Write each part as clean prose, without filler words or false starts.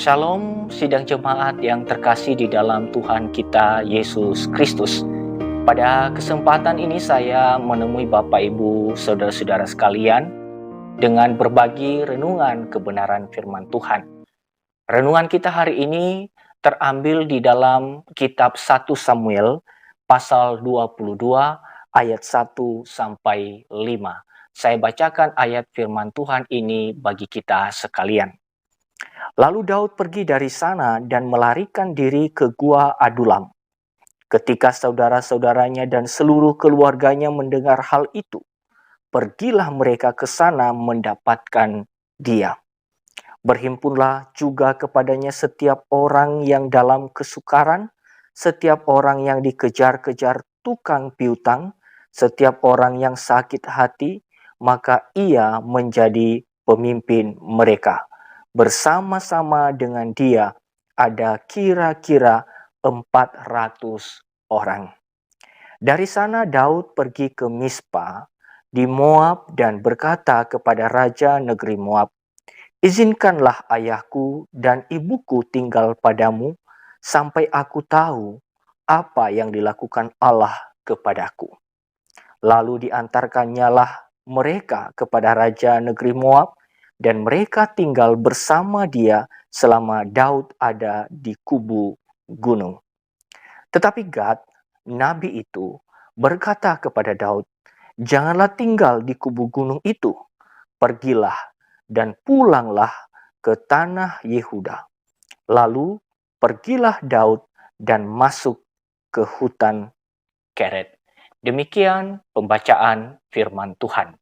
Shalom sidang jemaat yang terkasih di dalam Tuhan kita Yesus Kristus. Pada kesempatan ini saya menemui Bapak Ibu Saudara-saudara sekalian dengan berbagi renungan kebenaran firman Tuhan. Renungan kita hari ini terambil di dalam kitab 1 Samuel pasal 22 ayat 1 sampai 5. Saya bacakan ayat firman Tuhan ini bagi kita sekalian. Lalu Daud pergi dari sana dan melarikan diri ke Gua Adulam. Ketika saudara-saudaranya dan seluruh keluarganya mendengar hal itu, pergilah mereka ke sana mendapatkan dia. Berhimpunlah juga kepadanya setiap orang yang dalam kesukaran, setiap orang yang dikejar-kejar tukang piutang, setiap orang yang sakit hati, maka ia menjadi pemimpin mereka. Bersama-sama dengan dia ada kira-kira 400 orang. Dari sana Daud pergi ke Mispa di Moab dan berkata kepada raja negeri Moab, "Izinkanlah ayahku dan ibuku tinggal padamu sampai aku tahu apa yang dilakukan Allah kepadaku." Lalu diantarkannyalah mereka kepada raja negeri Moab, dan mereka tinggal bersama dia selama Daud ada di kubu gunung. Tetapi Gad, nabi itu, berkata kepada Daud, "Janganlah tinggal di kubu gunung itu. Pergilah dan pulanglah ke tanah Yehuda." Lalu pergilah Daud dan masuk ke hutan Keret. Demikian pembacaan firman Tuhan.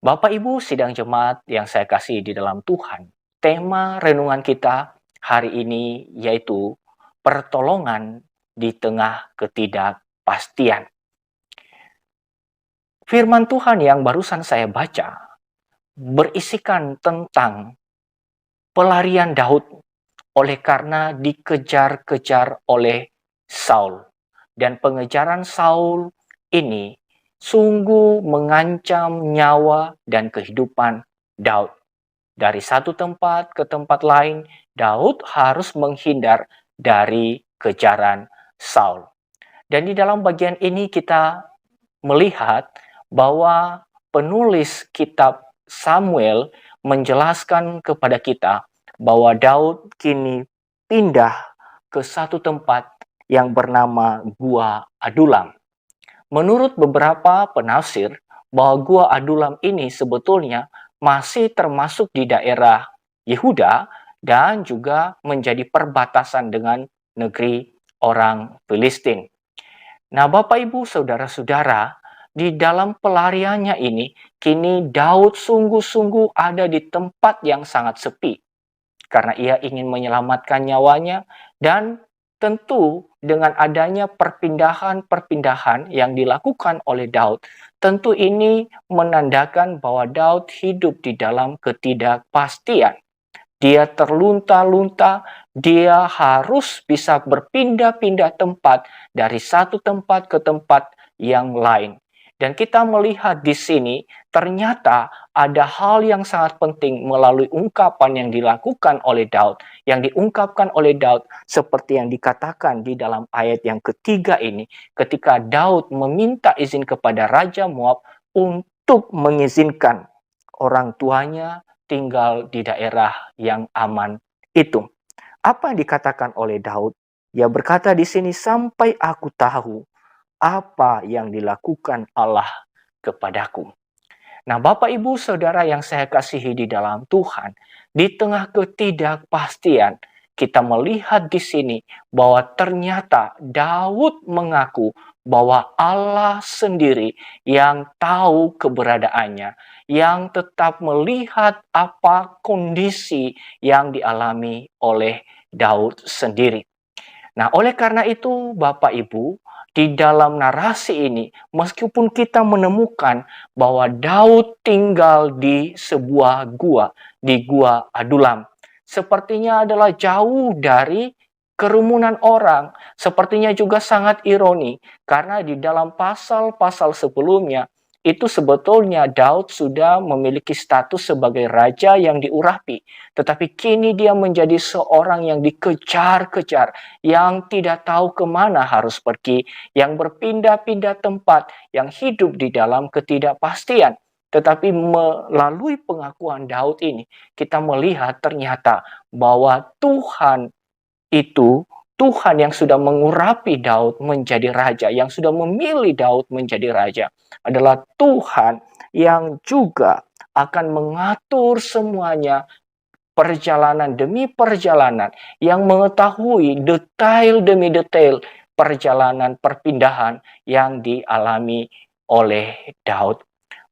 Bapak Ibu sidang jemaat yang saya kasih di dalam Tuhan, tema renungan kita hari ini yaitu pertolongan di tengah ketidakpastian. Firman Tuhan yang barusan saya baca berisikan tentang pelarian Daud oleh karena dikejar-kejar oleh Saul. Dan pengejaran Saul ini sungguh mengancam nyawa dan kehidupan Daud. Dari satu tempat ke tempat lain, Daud harus menghindar dari kejaran Saul. Dan di dalam bagian ini kita melihat bahwa penulis kitab Samuel menjelaskan kepada kita bahwa Daud kini pindah ke satu tempat yang bernama Gua Adulam. Menurut beberapa penafsir, bahwa Gua Adulam ini sebetulnya masih termasuk di daerah Yehuda dan juga menjadi perbatasan dengan negeri orang Filistin. Nah, Bapak Ibu Saudara-saudara, di dalam pelariannya ini, kini Daud sungguh-sungguh ada di tempat yang sangat sepi. Karena ia ingin menyelamatkan nyawanya, dan tentu dengan adanya perpindahan-perpindahan yang dilakukan oleh Daud, tentu ini menandakan bahwa Daud hidup di dalam ketidakpastian. Dia terlunta-lunta, dia harus bisa berpindah-pindah tempat dari satu tempat ke tempat yang lain. Dan kita melihat di sini ternyata ada hal yang sangat penting melalui ungkapan yang dilakukan oleh Daud. Yang diungkapkan oleh Daud seperti yang dikatakan di dalam ayat yang ketiga ini. Ketika Daud meminta izin kepada Raja Moab untuk mengizinkan orang tuanya tinggal di daerah yang aman itu. Apa yang dikatakan oleh Daud? Ia berkata di sini, "Sampai aku tahu apa yang dilakukan Allah kepadaku." Nah, Bapak Ibu Saudara yang saya kasihi di dalam Tuhan, di tengah ketidakpastian, kita melihat di sini bahwa ternyata Daud mengaku bahwa Allah sendiri yang tahu keberadaannya, yang tetap melihat apa kondisi yang dialami oleh Daud sendiri. Nah, oleh karena itu, Bapak Ibu, di dalam narasi ini, meskipun kita menemukan bahwa Daud tinggal di sebuah gua, di Gua Adulam, sepertinya adalah jauh dari kerumunan orang. Sepertinya juga sangat ironi, karena di dalam pasal-pasal sebelumnya, itu sebetulnya Daud sudah memiliki status sebagai raja yang diurapi. Tetapi kini dia menjadi seorang yang dikejar-kejar, yang tidak tahu kemana harus pergi, yang berpindah-pindah tempat, yang hidup di dalam ketidakpastian. Tetapi melalui pengakuan Daud ini, kita melihat ternyata bahwa Tuhan yang sudah mengurapi Daud menjadi raja, yang sudah memilih Daud menjadi raja, adalah Tuhan yang juga akan mengatur semuanya perjalanan demi perjalanan, yang mengetahui detail demi detail perjalanan perpindahan yang dialami oleh Daud.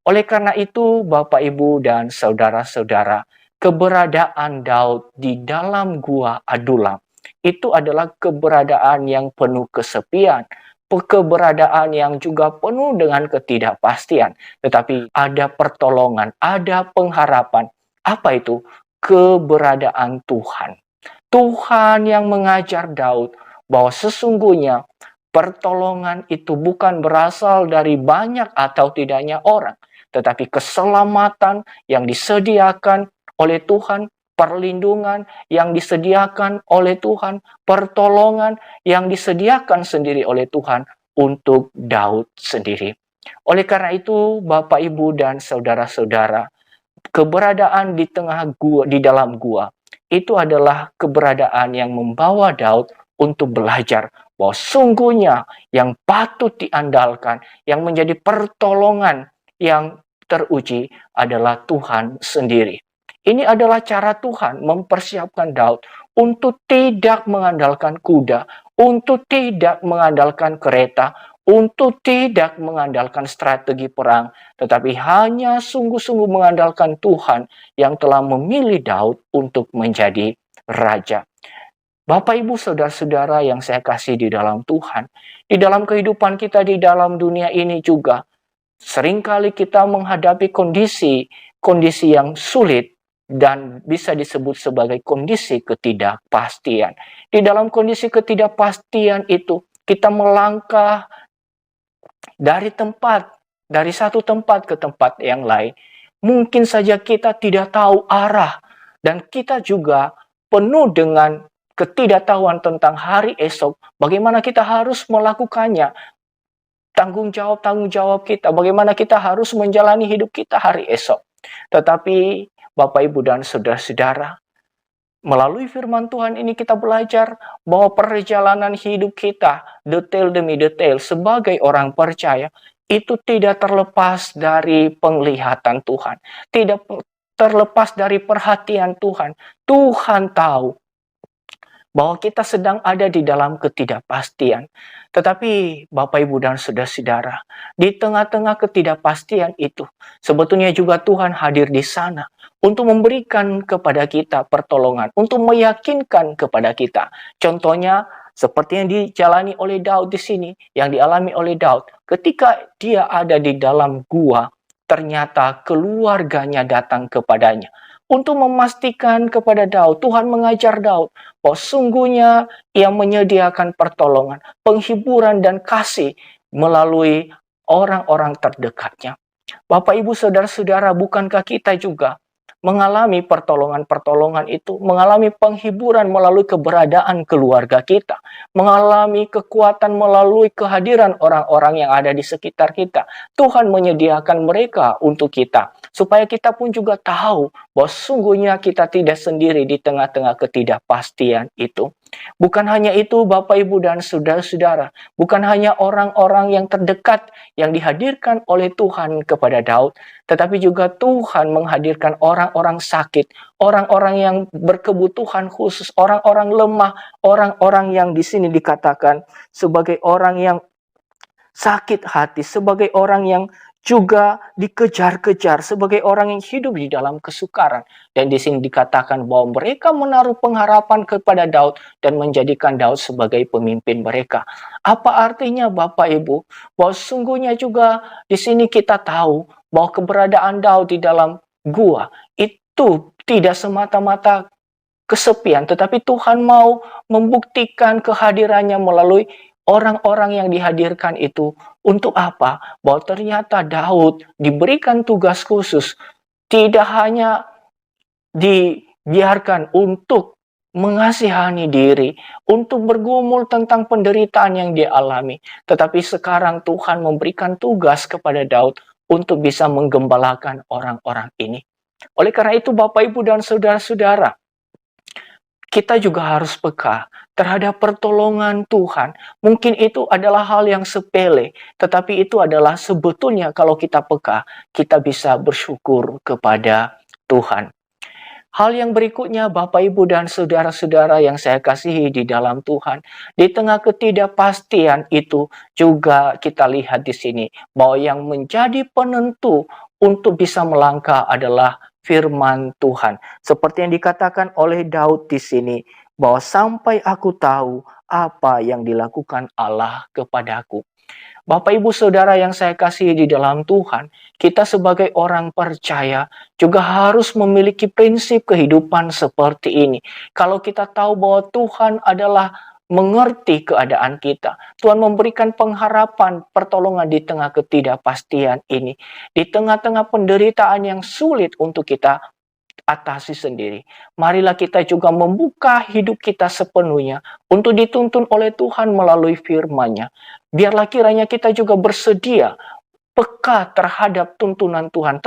Oleh karena itu, Bapak, Ibu, dan saudara-saudara, keberadaan Daud di dalam gua Adulam itu adalah keberadaan yang penuh kesepian, keberadaan yang juga penuh dengan ketidakpastian. Tetapi ada pertolongan, ada pengharapan. Apa itu? Keberadaan Tuhan. Tuhan yang mengajar Daud bahwa sesungguhnya pertolongan itu bukan berasal dari banyak atau tidaknya orang, tetapi keselamatan yang disediakan oleh Tuhan, perlindungan yang disediakan oleh Tuhan, pertolongan yang disediakan sendiri oleh Tuhan untuk Daud sendiri. Oleh karena itu, Bapak, Ibu, dan saudara-saudara, keberadaan di tengah gua, di dalam gua, itu adalah keberadaan yang membawa Daud untuk belajar bahwa sungguhnya yang patut diandalkan, yang menjadi pertolongan yang teruji adalah Tuhan sendiri. Ini adalah cara Tuhan mempersiapkan Daud untuk tidak mengandalkan kuda, untuk tidak mengandalkan kereta, untuk tidak mengandalkan strategi perang, tetapi hanya sungguh-sungguh mengandalkan Tuhan yang telah memilih Daud untuk menjadi raja. Bapak, Ibu, saudara-saudara yang saya kasih di dalam Tuhan, di dalam kehidupan kita di dalam dunia ini juga, seringkali kita menghadapi kondisi yang sulit dan bisa disebut sebagai kondisi ketidakpastian. Di dalam kondisi ketidakpastian itu, kita melangkah dari satu tempat ke tempat yang lain. Mungkin saja kita tidak tahu arah dan kita juga penuh dengan ketidaktahuan tentang hari esok. Bagaimana kita harus melakukannya? Tanggung jawab kita, bagaimana kita harus menjalani hidup kita hari esok. Tetapi Bapak, Ibu, dan saudara-saudara, melalui firman Tuhan ini kita belajar bahwa perjalanan hidup kita, detail demi detail, sebagai orang percaya, itu tidak terlepas dari penglihatan Tuhan. Tidak terlepas dari perhatian Tuhan. Tuhan tahu bahwa kita sedang ada di dalam ketidakpastian. Tetapi Bapak, Ibu, dan saudara-saudara, di tengah-tengah ketidakpastian itu, sebetulnya juga Tuhan hadir di sana untuk memberikan kepada kita pertolongan, untuk meyakinkan kepada kita. Contohnya, seperti yang dijalani oleh Daud di sini, yang dialami oleh Daud, ketika dia ada di dalam gua, ternyata keluarganya datang kepadanya untuk memastikan kepada Daud. Tuhan mengajar Daud bahwa sungguhnya ia menyediakan pertolongan, penghiburan, dan kasih melalui orang-orang terdekatnya. Bapak, Ibu, saudara-saudara, bukankah kita juga mengalami pertolongan-pertolongan itu, mengalami penghiburan melalui keberadaan keluarga kita, mengalami kekuatan melalui kehadiran orang-orang yang ada di sekitar kita. Tuhan menyediakan mereka untuk kita, supaya kita pun juga tahu bahwa sungguhnya kita tidak sendiri di tengah-tengah ketidakpastian itu. Bukan hanya itu, Bapak, Ibu, dan saudara-saudara, bukan hanya orang-orang yang terdekat yang dihadirkan oleh Tuhan kepada Daud, tetapi juga Tuhan menghadirkan orang-orang sakit, orang-orang yang berkebutuhan khusus, orang-orang lemah, orang-orang yang di sini dikatakan sebagai orang yang sakit hati, sebagai orang yang juga dikejar-kejar, sebagai orang yang hidup di dalam kesukaran. Dan di sini dikatakan bahwa mereka menaruh pengharapan kepada Daud dan menjadikan Daud sebagai pemimpin mereka. Apa artinya, Bapak, Ibu? Bahwa sungguhnya juga di sini kita tahu bahwa keberadaan Daud di dalam gua itu tidak semata-mata kesepian, tetapi Tuhan mau membuktikan kehadirannya melalui orang-orang yang dihadirkan itu untuk apa? Bahwa ternyata Daud diberikan tugas khusus, tidak hanya dibiarkan untuk mengasihani diri, untuk bergumul tentang penderitaan yang dia alami. Tetapi sekarang Tuhan memberikan tugas kepada Daud untuk bisa menggembalakan orang-orang ini. Oleh karena itu Bapak, Ibu, dan saudara-saudara, kita juga harus peka terhadap pertolongan Tuhan. Mungkin itu adalah hal yang sepele, tetapi itu adalah sebetulnya kalau kita peka, kita bisa bersyukur kepada Tuhan. Hal yang berikutnya, Bapak, Ibu, dan saudara-saudara yang saya kasihi di dalam Tuhan, di tengah ketidakpastian itu juga kita lihat di sini bahwa yang menjadi penentu untuk bisa melangkah adalah firman Tuhan. Seperti yang dikatakan oleh Daud di sini, bahwa sampai aku tahu apa yang dilakukan Allah kepadaku. Bapak, Ibu, Saudara yang saya kasihi di dalam Tuhan, kita sebagai orang percaya juga harus memiliki prinsip kehidupan seperti ini. Kalau kita tahu bahwa Tuhan adalah mengerti keadaan kita, Tuhan memberikan pengharapan, pertolongan di tengah ketidakpastian ini, di tengah-tengah penderitaan yang sulit untuk kita atasi sendiri. Marilah kita juga membuka hidup kita sepenuhnya untuk dituntun oleh Tuhan melalui firman-Nya. Biarlah kiranya kita juga bersedia peka terhadap tuntunan Tuhan,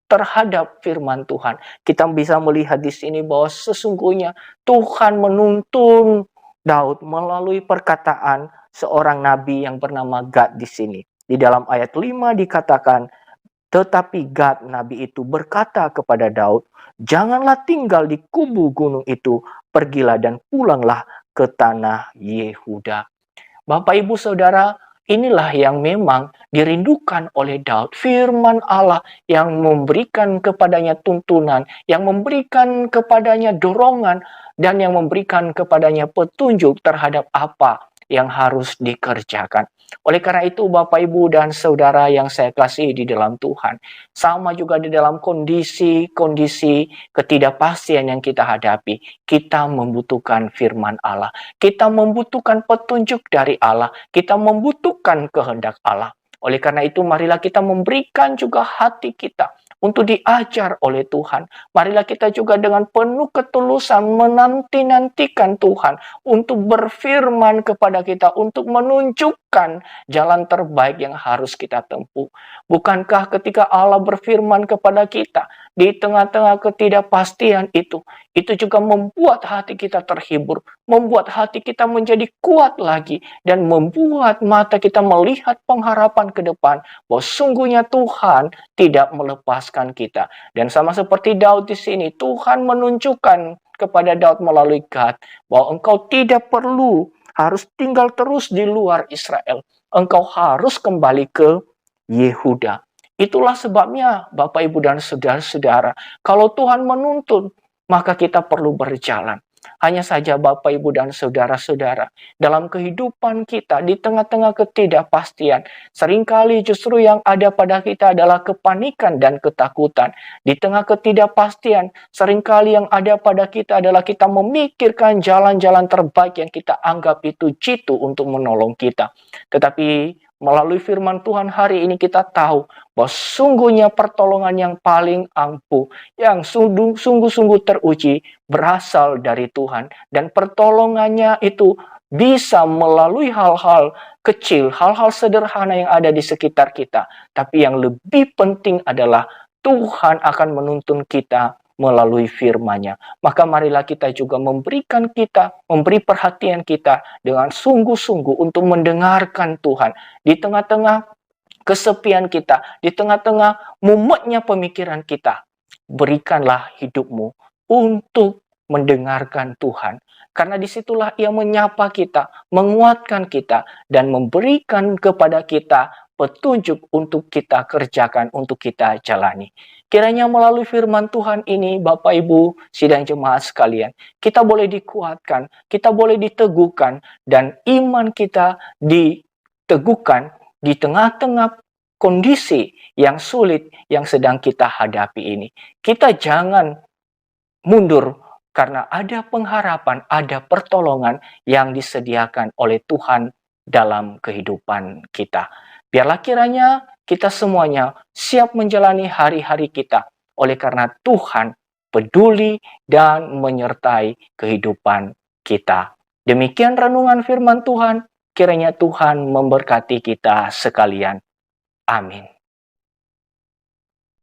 terhadap firman Tuhan. Kita bisa melihat di sini bahwa sesungguhnya Tuhan menuntun Daud melalui perkataan seorang nabi yang bernama Gad di sini. Di dalam ayat 5 dikatakan, tetapi Gad nabi itu berkata kepada Daud, janganlah tinggal di kubu gunung itu, pergilah dan pulanglah ke tanah Yehuda. Bapak, Ibu, Saudara, inilah yang memang dirindukan oleh Daud. Firman Allah yang memberikan kepadanya tuntunan, yang memberikan kepadanya dorongan, dan yang memberikan kepadanya petunjuk terhadap apa yang harus dikerjakan. Oleh karena itu, Bapak, Ibu, dan Saudara yang saya kasihi di dalam Tuhan, sama juga di dalam kondisi-kondisi ketidakpastian yang kita hadapi, kita membutuhkan firman Allah. Kita membutuhkan petunjuk dari Allah. Kita membutuhkan kehendak Allah. Oleh karena itu, marilah kita memberikan juga hati kita untuk diajar oleh Tuhan. Marilah kita juga dengan penuh ketulusan menanti-nantikan Tuhan untuk berfirman kepada kita, untuk menunjukkan jalan terbaik yang harus kita tempuh. Bukankah ketika Allah berfirman kepada kita di tengah-tengah ketidakpastian itu juga membuat hati kita terhibur, membuat hati kita menjadi kuat lagi, dan membuat mata kita melihat pengharapan ke depan bahwa sungguhnya Tuhan tidak melepaskan kita. Dan sama seperti Daud di sini, Tuhan menunjukkan kepada Daud melalui Gad bahwa engkau tidak perlu harus tinggal terus di luar Israel. Engkau harus kembali ke Yehuda. Itulah sebabnya Bapak, Ibu, dan saudara-saudara, kalau Tuhan menuntun, maka kita perlu berjalan. Hanya saja Bapak, Ibu, dan saudara-saudara, dalam kehidupan kita di tengah-tengah ketidakpastian, seringkali justru yang ada pada kita adalah kepanikan dan ketakutan. Di tengah ketidakpastian, seringkali yang ada pada kita adalah kita memikirkan jalan-jalan terbaik yang kita anggap itu jitu untuk menolong kita. Tetapi melalui firman Tuhan hari ini kita tahu bahwa sungguhnya pertolongan yang paling ampuh, yang sungguh-sungguh teruji berasal dari Tuhan. Dan pertolongannya itu bisa melalui hal-hal kecil, hal-hal sederhana yang ada di sekitar kita. Tapi yang lebih penting adalah Tuhan akan menuntun kita melalui firman-Nya. Maka marilah kita juga memberi perhatian kita dengan sungguh-sungguh untuk mendengarkan Tuhan. Di tengah-tengah kesepian kita, di tengah-tengah mumetnya pemikiran kita, berikanlah hidupmu untuk mendengarkan Tuhan. Karena disitulah Ia menyapa kita, menguatkan kita, dan memberikan kepada kita petunjuk untuk kita kerjakan, untuk kita jalani. Kiranya melalui firman Tuhan ini, Bapak, Ibu, sidang jemaat sekalian, kita boleh dikuatkan, kita boleh diteguhkan, dan iman kita diteguhkan di tengah-tengah kondisi yang sulit yang sedang kita hadapi ini. Kita jangan mundur karena ada pengharapan, ada pertolongan yang disediakan oleh Tuhan dalam kehidupan kita. Biarlah kiranya kita semuanya siap menjalani hari-hari kita oleh karena Tuhan peduli dan menyertai kehidupan kita. Demikian renungan firman Tuhan, kiranya Tuhan memberkati kita sekalian. Amin.